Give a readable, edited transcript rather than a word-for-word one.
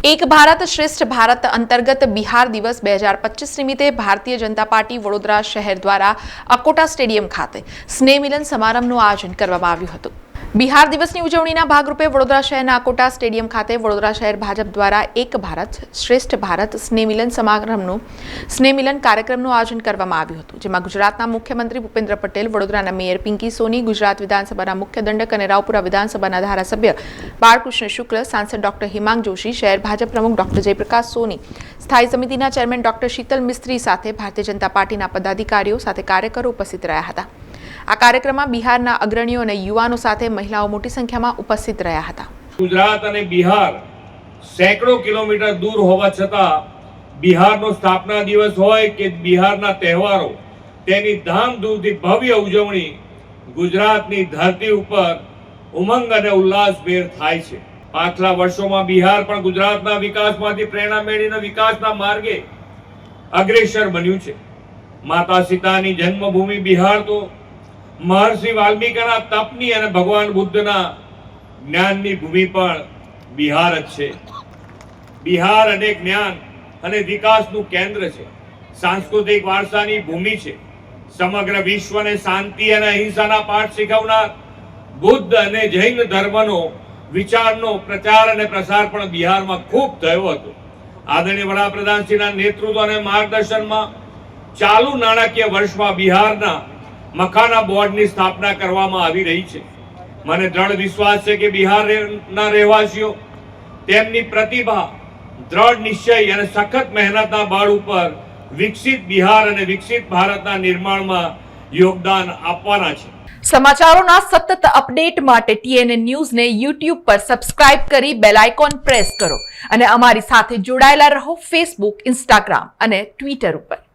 એક ભારત શ્રેષ્ઠ ભારત અંતર્ગત બિહાર દિવસ 2025 નિમિત્તે ભારતીય જનતા પાર્ટી વડોદરા શહેર દ્વારા અકોટા સ્ટેડિયમ ખાતે સ્નેહ મિલન સમારંભનું આયોજન કરવામાં આવ્યું હતું। બિહાર દિવસની ઉજવણીના ભાગરૂપે વડોદરા શહેરના અકોટા સ્ટેડિયમ ખાતે વડોદરા શહેર ભાજપ દ્વારા એક ભારત શ્રેષ્ઠ ભારત સ્નેહ મિલન સમારંભનું સ્નેહ મિલન કાર્યક્રમનું આયોજન કરવામાં આવ્યું હતું, જેમાં ગુજરાતના મુખ્યમંત્રી ભૂપેન્દ્ર પટેલ, વડોદરાના મેયર પિંકી સોની, ગુજરાત વિધાનસભાના મુખ્ય દંડક અને રાવપુરા વિધાનસભાના ધારાસભ્ય બાળકૃષ્ણ શુક્લ, સાંસદ ડોક્ટર હિમાંગ જોશી, શહેર ભાજપ પ્રમુખ ડોક્ટર જયપ્રકાશ સોની, સ્થાયી સમિતિના ચેરમેન ડોક્ટર શીતલ મિસ્ત્રી સાથે ભારતીય જનતા પાર્ટીના પદાધિકારીઓ સાથે કાર્યકરો ઉપસ્થિત રહ્યા હતા। આ કાર્યક્રમમાં બિહારના અગ્રણીઓ અને યુવાનો સાથે મહિલાઓ મોટી સંખ્યામાં ઉપસ્થિત રહ્યા હતા। ગુજરાત અને બિહાર સેંકડો કિલોમીટર દૂર હોવા છતાં બિહારનો સ્થાપના દિવસ હોય કે બિહારના તહેવારો તેની ધામધૂમથી ભવ્ય ઉજવણી ગુજરાતની ધરતી ઉપર ઉમંગ અને ઉલ્લાસભેર થાય છે। પાછલા વર્ષોમાં બિહાર પણ ગુજરાતના વિકાસમાંથી પ્રેરણા મેળવીને વિકાસના માર્ગે અગ્રેસર બન્યું છે। માતા સીતાની જન્મભૂમિ બિહાર તો મહર્ષિ વાલ્મીકીના તપની અને ભગવાન બુદ્ધના જ્ઞાનની ભૂમિ પણ બિહાર જ છે। બિહાર અનેક જ્ઞાન અને વિકાસનું કેન્દ્ર છે, સાંસ્કૃતિક વારસાની ભૂમિ છે। સમગ્ર વિશ્વને શાંતિ અને અહિંસાના પાઠ શીખવનાર બુદ્ધ અને જૈન ધર્મનો વિચારનો પ્રચાર અને પ્રસાર પણ બિહારમાં ખૂબ થયો હતો। આદરણીય વડાપ્રધાનશ્રીના નેતૃત્વ અને માર્ગદર્શનમાં ચાલુ નાણાકીય વર્ષમાં બિહારના મખાના બોર્ડની સ્થાપના કરવામાં આવી રહી છે। મને દ્રઢ વિશ્વાસ છે કે બિહારના રહેવાસીઓ તેમની પ્રતિભા, દ્રઢ નિશ્ચય અને સખત મહેનતના બળ ઉપર વિકસિત બિહાર અને વિકસિત ભારતના નિર્માણમાં યોગદાન આપવાના છે। સમાચારોના સતત અપડેટ માટે TNN ન્યૂઝને YouTube પર સબસ્ક્રાઇબ કરી બેલ આઇકોન પ્રેસ કરો અને અમારી સાથે જોડાયેલા રહો Facebook, Instagram અને Twitter ઉપર।